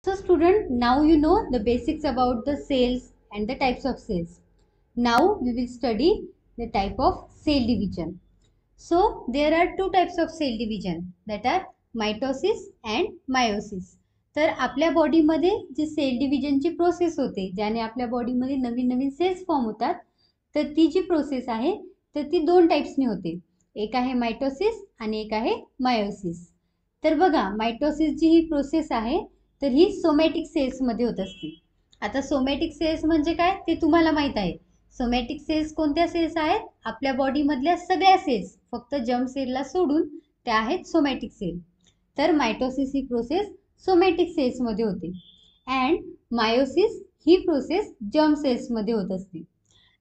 So student, now you know the basics about the cells and the types of cells. Now we will study the type of cell division. So there are two types of cell division, that are mitosis and meiosis. तर आपल्या बॉडीमध्ये जी sale डिव्हिजनची process होते, ज्याने आपल्या बॉडीमध्ये नवीन नवीन cells form होतात, तर ती जी प्रोसेस आहे तर ती दोन टाइप्सनी होते. एक आहे मायटोसिस आणि एक आहे मायोसिस. तर बघा, मायटोसिसची ही प्रोसेस आहे तर ही सोमॅटिक सेल्समध्ये होत असते. आता सोमॅटिक सेल्स म्हणजे काय ते तुम्हाला माहीत आहे. सोमॅटिक सेल्स कोणत्या सेल्स आहेत? आपल्या बॉडीमधल्या सगळ्या सेल्स, फक्त जर्म सेलला सोडून त्या आहेत सोमॅटिक सेल. तर मायटोसिस ही प्रोसेस सोमॅटिक सेल्समध्ये होते अँड मायोसिस ही प्रोसेस जर्म सेल्समध्ये होत असते.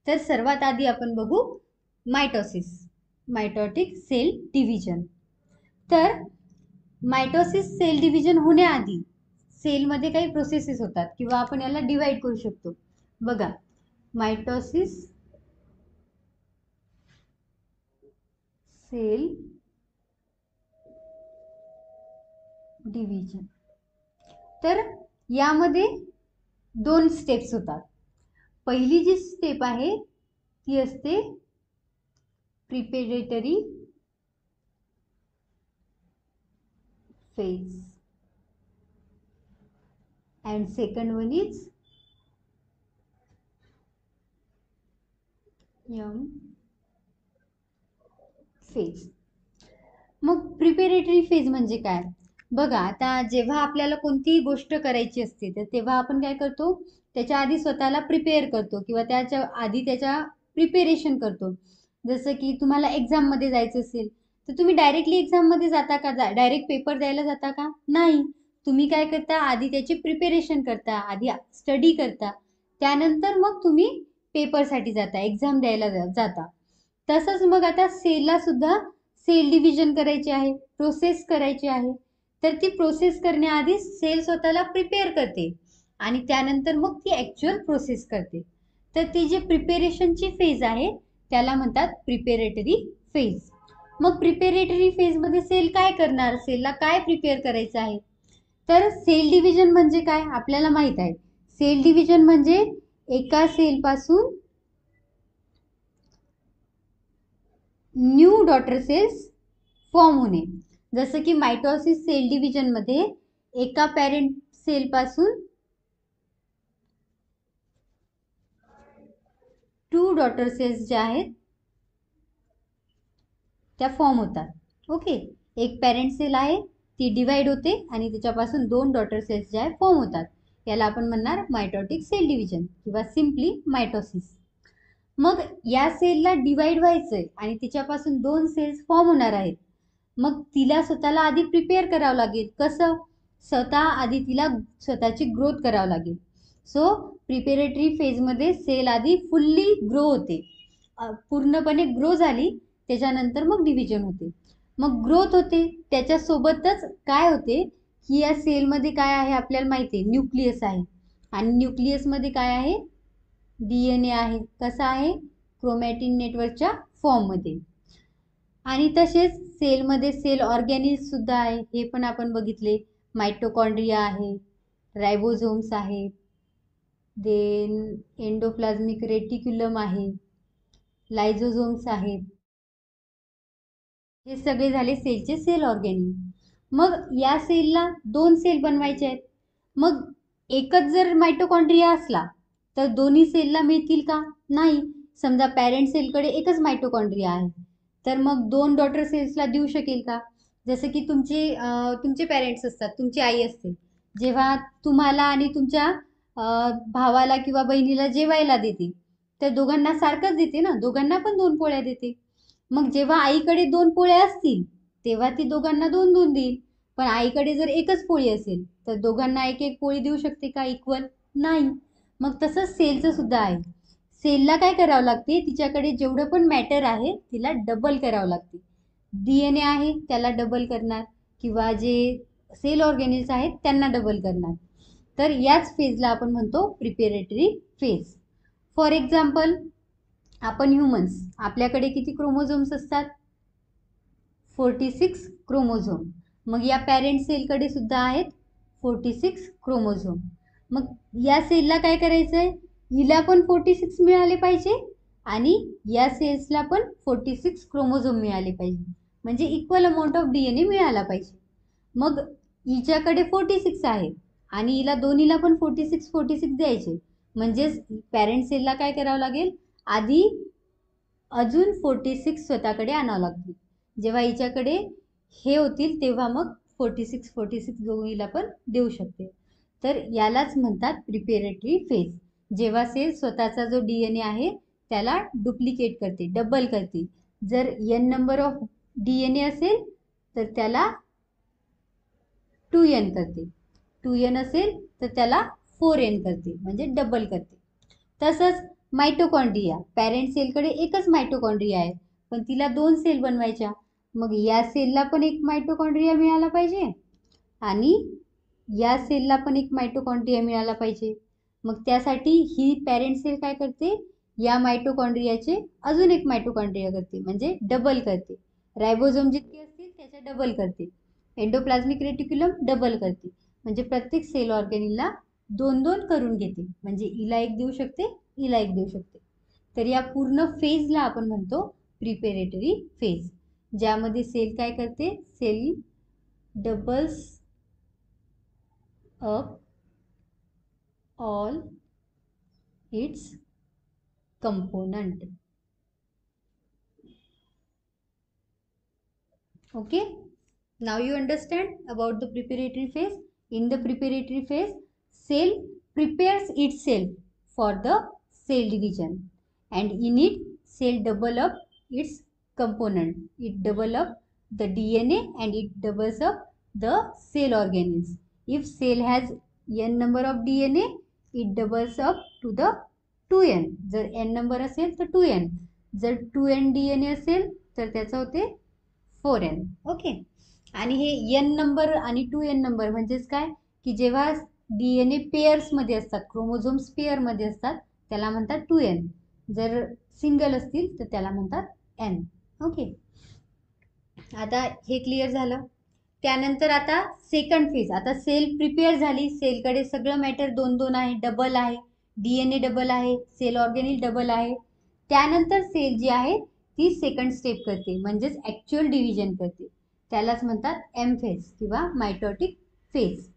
तर सर्वात आधी आपण बघू मायटोसिस, मायटोटिक सेल डिव्हिजन. तर मायटोसिस सेल डिव्हिजन होण्याआधी सेलमध्ये काही प्रोसेसेस होतात किंवा आपण याला डिवाइड करू शकतो. बघा, मायटोसिस सेल डिव्हिजन. तर यामध्ये दोन स्टेप्स होतात. पहिली जी स्टेप आहे ती असते preparatory phase and second one is phase. मग प्रिपेरेटरी फेज म्हणजे काय? बघा, आता जेव्हा आपल्याला कोणतीही गोष्ट करायची असते तर तेव्हा आपण काय करतो, त्याच्या आधी स्वतःला प्रिपेअर करतो किंवा त्याच्या आधी त्याच्या प्रिपेरेशन करतो. जसं की तुम्हाला एक्झाममध्ये जायचं असेल तर तुम्ही डायरेक्टली एक्झाममध्ये जाता का? डायरेक्ट पेपर द्यायला जाता का? नाही. तुम्ही काय करता, आधी त्याची प्रिपेरेशन करता, आधी स्टडी करता, त्यानंतर मग तुम्ही पेपरसाठी जाता, एक्झाम द्यायला जाता. तसंच मग आता सेलला सुद्धा सेल डिव्हिजन करायची आहे, प्रोसेस करायची आहे. तर ती प्रोसेस करण्याआधी सेल स्वतःला प्रिपेअर करते आणि त्यानंतर मग ती ॲक्च्युअल प्रोसेस करते. तर ती जी प्रिपेरेशनची फेज आहे त्याला म्हणतात प्रिपेरेटरी फेज. मग प्रिपेरेटरी फेजमध्ये सेल काय करणार, सेलला काय प्रिपेअर करायचं आहे? तर सेल डिव्हिजन म्हणजे काय आपल्याला माहित आहे. सेल डिव्हिजन म्हणजे एका सेलपासून न्यू डॉटर सेल्स फॉर्म होणे. जसं की मायटोसिस सेल डिव्हिजन मध्ये एका पॅरेंट सेल पासून 2 डॉटर सेल्स ज्या आहेत त्या फॉर्म होतात. ओके, एक पॅरेंट सेल आहे ती डिवाइड होते आणि त्याच्यापासून 2 डॉटर सेल्स ज्या फॉर्म होतात. याला आपण म्हणणार मायटोटिक सेल डिव्हिजन किंवा सिम्पली मायटोसिस. मग या सेलला डिवाइड व्हायचंय आणि तिच्यापासून 2 सेल्स फॉर्म होणार आहेत. मग तिला स्वतःला आधी प्रिपेअर करावं लागेल. कसं? स्वतः आधी तिला स्वतःची ग्रोथ करावं लागेल. सो प्रिपेरेटरी फेजमध्ये सेल आधी फुल्ली ग्रो होते, पूर्णपणे ग्रो झाली, त्याच्यानंतर मग डिव्हिजन होते, मग ग्रोथ होते. त्याच्यासोबतच काय होते की या सेलमध्ये काय आहे आपल्याला माहिती आहे, न्यूक्लियस आहे आणि न्यूक्लियसमध्ये काय आहे, DNA आहे. कसा आहे? क्रोमॅटिन नेटवर्कच्या फॉर्ममध्ये. आणि तसेच सेलमध्ये सेल ऑर्गॅनिल्स सुद्धा आहे, हे पण आपण बघितले. मायटोकॉन्ड्रिया आहे, रायबोझोम्स आहेत, देन एंडोप्लाझ्मिक रेटिक्युलम आहे, लायझोझोम्स आहेत. हे सगळे झाले सेलचे सेल ऑर्गॅनिल. मग या सेलला 2 सेल बनवायचे आहेत. मग एकच जर मायटोकॉन्ड्रिया असला तर दोन्ही सेलला मिळतील का? नाही. समजा पॅरेंट सेलकडे एकच मायटोकॉन्ड्रिया आहे तर मग 2 डॉटर सेल्सला देऊ शकेल का? जसं की तुमचे पॅरेंट्स असतात, तुमची आई असते, जेव्हा तुम्हाला आणि तुमच्या भावाला किंवा बहिणीला जेवायला देते तर दोघांना सारखंच देते ना, दोघांना पण 2 पोळ्या देते. मग जेव्हा आईकडे 2 पोळ्या असतील तेव्हा ती दोघांना 2-2 देईल. पण आईकडे जर एकच पोळी असेल तर दोघांना एक एक पोळी देऊ शकते का इक्वल? नाही. मग तसंच सेलचं सुद्धा आहे. सेलला काय करावं लागते, तिच्याकडे जेवढं पण मॅटर आहे तिला डबल करावं लागते. DNA आहे त्याला डबल करणार किंवा जे सेल ऑर्गॅनिल्स आहेत त्यांना डबल करणार. तर याच फेजला आपण म्हणतो प्रिपेरेटरी फेज. फॉर एक्झाम्पल, आपण ह्यूमन्स, आपल्याकडे किती क्रोमोझोम्स असतात? 46 क्रोमोझोम. मग या पॅरेंट सेलकडे सुद्धा आहेत 46 क्रोमोझोम. मग या सेलला काय करायचं आहे, हिला पण 46 मिळाले पाहिजे आणि या सेल्सला पण 46 क्रोमोझोम मिळाले पाहिजे, म्हणजे इक्वल अमाऊंट ऑफ DNA मिळाला पाहिजे. मग हिच्याकडे 46 आहे आणि हिला दोन्हीला पण 46 द्यायचे, म्हणजेच पॅरेंट सेलला काय करावं लागेल, आधी अजून 46 स्वतःकडे आणावं लागतील. जेव्हा हिच्याकडे हे होतील तेव्हा मग 46 दोघीला पण देऊ शकते. तर यालाच म्हणतात प्रिपेरेटरी फेज. जेव्हा सेल स्वतःचा जो DNA आहे त्याला डुप्लिकेट करते, डबल करते. जर n नंबर ऑफ DNA असेल तर त्याला 2n करते, 2n असेल तर त्याला 4n करते, म्हणजे डबल करते. तसंच मायटोकॉन्ड्रिया, पॅरेंट सेलकडे एकच मायटोकॉन्ड्रिया आहे पण तिला 2 सेल बनवायच्या. मग या सेलला पण एक मायटोकॉन्ड्रिया मिळाला पाहिजे आणि या सेलला पण एक मायटोकॉन्ड्रिया मिळाला पाहिजे. मग त्यासाठी ही पॅरेंट सेल काय करते, या मायटोकॉन्ड्रियाचे अजून एक मायटोकॉन्ड्रिया करते, म्हणजे डबल करते. रायबोझोम जितके असतील त्याच्या डबल करते. एंडोप्लाझ्मिक रेटिक्युलम डबल करते, म्हणजे प्रत्येक सेल ऑर्गॅनिलला 2-2 करून घेते, म्हणजे हिला एक देऊ शकते, हिला एक देऊ शकते. तर या पूर्ण फेजला आपण म्हणतो प्रिपेरेटरी फेज, ज्यामध्ये सेल काय करते, cell doubles up all its component. Okay, now you understand about the preparatory phase. In the preparatory phase, cell prepares itself for the cell division, and in it cell double up its component. It double up the DNA and it doubles up the cell organelles. If cell has n number of DNA, it doubles up to the 2n. जर n number असेल तर 2n, जर 2n DNA असेल तर त्याचा होते 4n. Okay, आणि हे n नंबर आणि 2n नंबर म्हणजेच काय, की जेव्हा DNA पेअर्स मध्ये असतात, क्रोमोझोम्स पेअर मध्ये असतात, त्याला म्हणतात 2n. जर सिंगल असतील तर त्याला म्हणतात n. ओके, आता हे क्लिअर झालं. त्यानंतर आता सेकंड फेज. आता सेल प्रिपेअर झाली, सेलकडे सगळं मॅटर 2-2 आहे, डबल आहे, DNA डबल आहे, सेल ऑर्गॅनिल डबल आहे. त्यानंतर सेल जी आहे ती सेकंड स्टेप करते, म्हणजेच ॲक्च्युअल डिव्हिजन करते, त्यालाच म्हणतात एम फेज किंवा मायटोटिक फेज.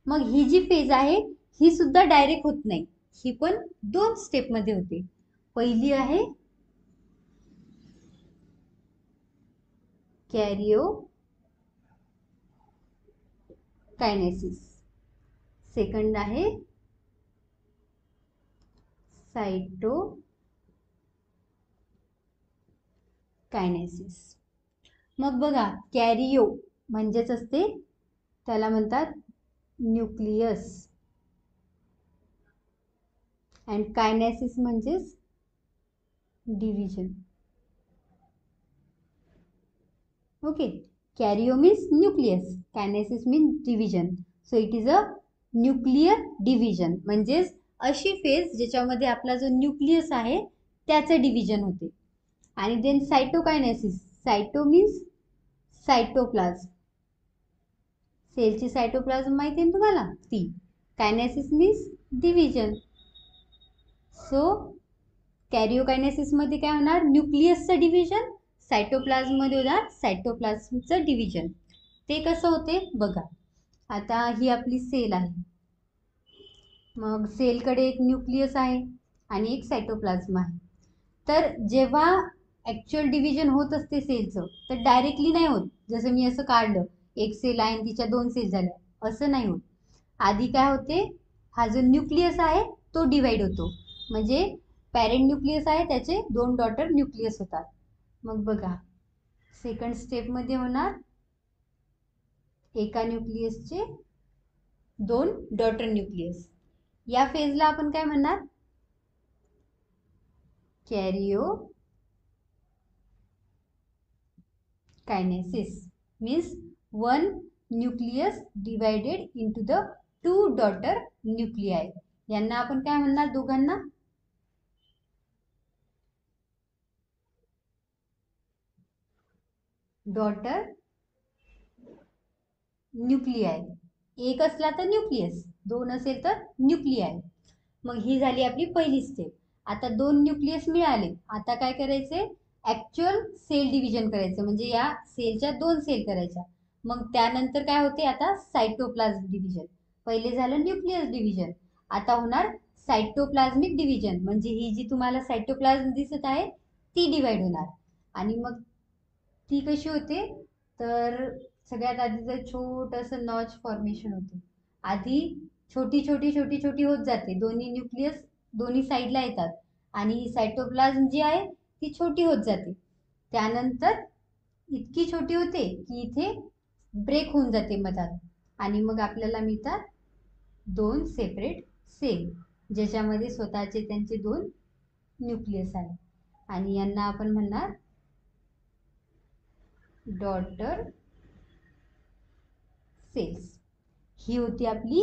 मग ही जी फेज आहे ही सुद्धा डायरेक्ट होत नाही, ही पण 2 स्टेपमध्ये होते. पहिली आहे कॅरिओ कायनेसिस, सेकंड आहे सायटो कायनेसिस. मग बघा, कॅरिओ म्हणजेच असते, त्याला म्हणतात न्यूक्लियस, अँड कायनेसिस म्हणजेच division. Okay, karyo means nucleus, kinesis means division. So it is a nuclear division, म्हणजेच अशी फेज ज्याच्यामध्ये आपला जो न्यूक्लियस आहे त्याचं डिव्हिजन होते. आणि देन सायटोकायनेसिस, सायटो मीन्स सायटोप्लाझ्म, सेलची सायटोप्लाझ्म माहिती आहे तुम्हाला ती. कायनेसिस मीन्स डिव्हिजन. सो कॅरिओकायनेसिस मध्ये काय होणार, न्यूक्लियसचं डिव्हिजन, सायटोप्लाझ्म मध्ये होणार सायटोप्लाझमचं डिव्हिजन. ते कसं होते बघा. आता ही आपली सेल आहे, मग सेलकडे एक न्यूक्लियस आहे आणि एक सायटोप्लाझ्म आहे. तर जेव्हा ॲक्च्युअल डिव्हिजन होत असते सेलचं, तर डायरेक्टली नाही होत, जसं मी असं काढलं, एक सेल आहे आणि तिच्या 2 सेल झाल्या, असं नाही होत. आधी काय होते, हा जो न्यूक्लियस आहे तो डिवाइड होतो, म्हणजे पॅरेंट न्यूक्लियस आहे त्याचे 2 डॉटर न्यूक्लियस होतात. मग बघा, सेकंड स्टेपमध्ये होणार एका न्यूक्लियसचे 2 डॉटर न्यूक्लियस. या फेजला आपण काय म्हणणार, karyo kinesis means 1 nucleus divided into the 2 daughter nuclei. यांना आपण काय म्हणणार, दोघांना डॉटर न्यूक्लियाय. एक असला तर न्यूक्लियस, दोन असेल तर न्यूक्लिआय. मग ही झाली आपली पहिली स्टेप. आता दोन न्यूक्लियस मिळाले, आता काय करायचे, ऍक्च्युअल सेल डिव्हिजन करायचं, म्हणजे या सेलच्या दोन सेल करायच्या. मग त्यानंतर काय होते, आता सायटोप्लाझ्म डिव्हिजन. पहिले झालं न्यूक्लियस डिव्हिजन, आता होणार सायटोप्लाझ्मिक डिव्हिजन, म्हणजे ही जी तुम्हाला सायटोप्लाझ्म दिसत आहे ती डिवाइड होणार. आणि मग ती कशी होते, तर सगळ्यात आधी तर छोटंसं नॉच फॉर्मेशन होते. आधी छोटी छोटी छोटी छोटी होत जाते, दोन्ही न्यूक्लियस दोन्ही साईडला येतात आणि ही सायटोप्लाझ्म जी आहे ती छोटी होत जाते. त्यानंतर इतकी छोटी होते की इथे ब्रेक होऊन जाते मधात, आणि मग आपल्याला मिळतात दोन सेपरेट सेल, ज्याच्यामध्ये स्वतःचे त्यांचे दोन न्यूक्लियस आहे, आणि यांना आपण म्हणणार डॉटर सेल्स. ही होती आपली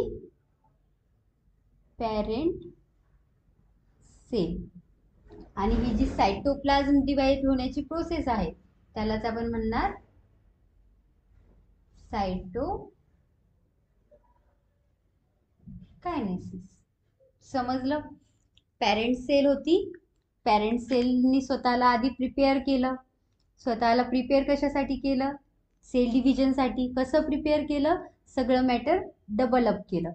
पॅरेंट सेल. आणि ही जी सायटोप्लाझ्म डिवाइड होण्याची प्रोसेस आहे त्यालाच आपण म्हणणार सायटोकायनेसिस. समजलं? पॅरेंट सेल होती, पॅरेंट सेलनी स्वतःला आधी प्रिपेअर केलं. स्वतःला प्रिपेअर कशासाठी केलं, सेल डिव्हिजनसाठी. कसं प्रिपेअर केलं, सगळं मॅटर डबल अप केलं,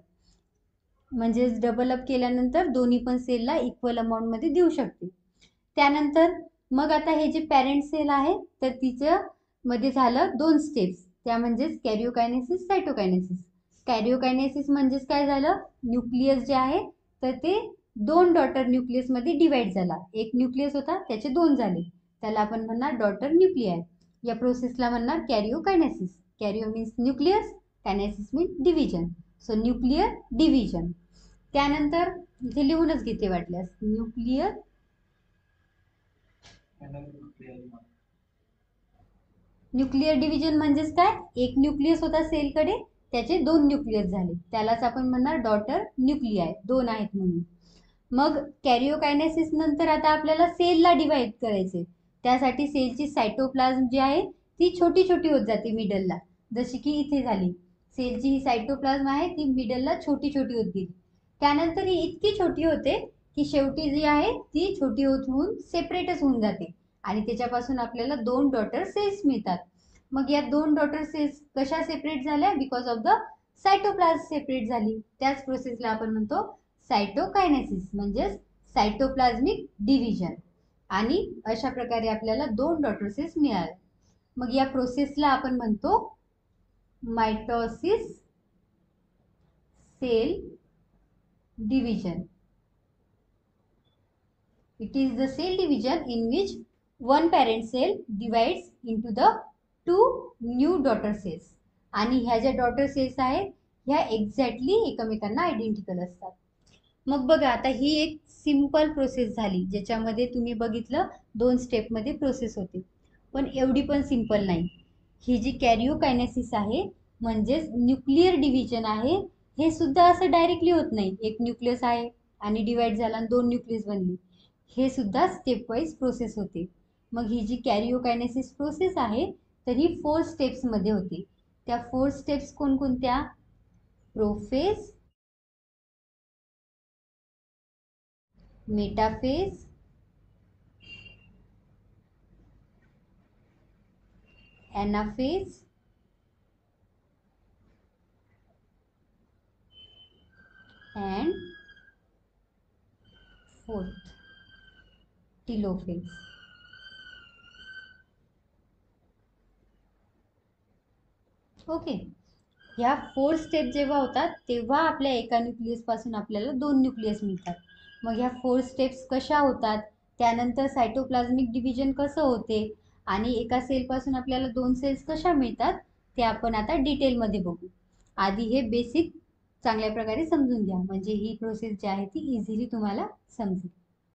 म्हणजे डबल अप केल्यानंतर दोन्ही पण सेलला इक्वल अमाऊंटमध्ये देऊ शकते. त्यानंतर मग आता हे जे पॅरेंट सेल आहे तर तिचं मध्ये झालं दोन स्टेप्स, त्या म्हणजेच कॅरिओकायनेसिस, सायटोकायनेसिस. कॅरिओकायनेसिस म्हणजेच काय झालं, न्यूक्लियस जे आहे तर ते दोन डॉटर न्यूक्लियसमध्ये डिवाइड झाला. एक न्यूक्लियस होता त्याचे दोन झाले, त्याला आपण म्हणणार डॉटर न्यूक्लिआय. या प्रोसेसला म्हणणार karyokinesis. Karyo means nucleus, kinesis means division. So nuclear division. त्यानंतर इथे लिहूनच घेते वाटल्यास, न्यूक्लियर डिव्हिजन म्हणजेच काय, एक न्यूक्लियस होता सेलकडे त्याचे दोन न्यूक्लियस झाले, त्यालाच आपण म्हणणार डॉटर न्यूक्लिआय, दोन आहेत म्हणून. मग कॅरिओकायनेसिस नंतर आता आपल्याला सेलला डिवाइड करायचे. त्यासाठी सेलची सायटोप्लाझ्म जी आहे ती छोटी छोटी होत जाते मिडलला, जशी की इथे झाली. सेलची ही सायटोप्लाझ्म आहे ती मिडलला छोटी छोटी होत गेली. त्यानंतर ही इतकी छोटी होते की शेवटी जी आहे ती छोटी होऊन सेपरेटच होऊन जाते, आणि त्याच्यापासून आपल्याला दोन डॉटर सेल्स मिळतात. मग या दोन डॉटर सेल्स कशा सेपरेट झाल्या, बिकॉज ऑफ द सायटोप्लाझ्म सेपरेट झाली. त्याच प्रोसेसला आपण म्हणतो सायटोकायनेसिस, म्हणजेच सायटोप्लाझ्मिक डिव्हिजन. आणि अशा प्रकारे आपल्याला दोन डॉटर सेल्स मिळाले. मग या प्रोसेसला आपण म्हणतो mitosis cell division. It is the cell division in which one parent cell divides into the two new daughter cells. आणि ह्या ज्या डॉटर सेल्स आहेत ह्या एक्झॅक्टली एकमेकांना आयडेंटिकल असतात. मग बघा, आता ही एक सिंपल प्रोसेस झाली ज्याच्यामध्ये तुम्ही बघितलं दोन स्टेपमध्ये प्रोसेस होते, पण एवढी पण सिंपल नाही. ही जी कॅरिओकायनेसिस आहे म्हणजेच न्यूक्लियर डिव्हिजन आहे, हे सुद्धा असं डायरेक्टली होत नाही. एक न्यूक्लियस आहे आणि डिवाइड झाला आणि दोन न्यूक्लियस बनली, हे सुद्धा स्टेप वाईज प्रोसेस होते. मग ही जी कॅरिओकायनेसिस प्रोसेस आहे तर ही 4 स्टेप्समध्ये होते. त्या 4 स्टेप्स कोणकोणत्या, prophase, metaphase, anaphase, and fourth telophase. Okay, ह्या 4 स्टेप जेव्हा होतात तेव्हा आपल्या एका न्यूक्लियस पासून आपल्याला दोन न्यूक्लियस मिळतात. मग ह्या 4 स्टेप्स कशा होतात, त्यानंतर सायटोप्लाझ्मिक डिव्हिजन कसं होते, आणि एका सेल पासून आपल्याला दोन सेल्स कशा मिळतात ते आपण आता डिटेलमध्ये बघू. आधी हे बेसिक चांगल्या प्रकारे समजून घ्या, म्हणजे ही प्रोसेस जी आहे ती इझिली तुम्हाला समजेल.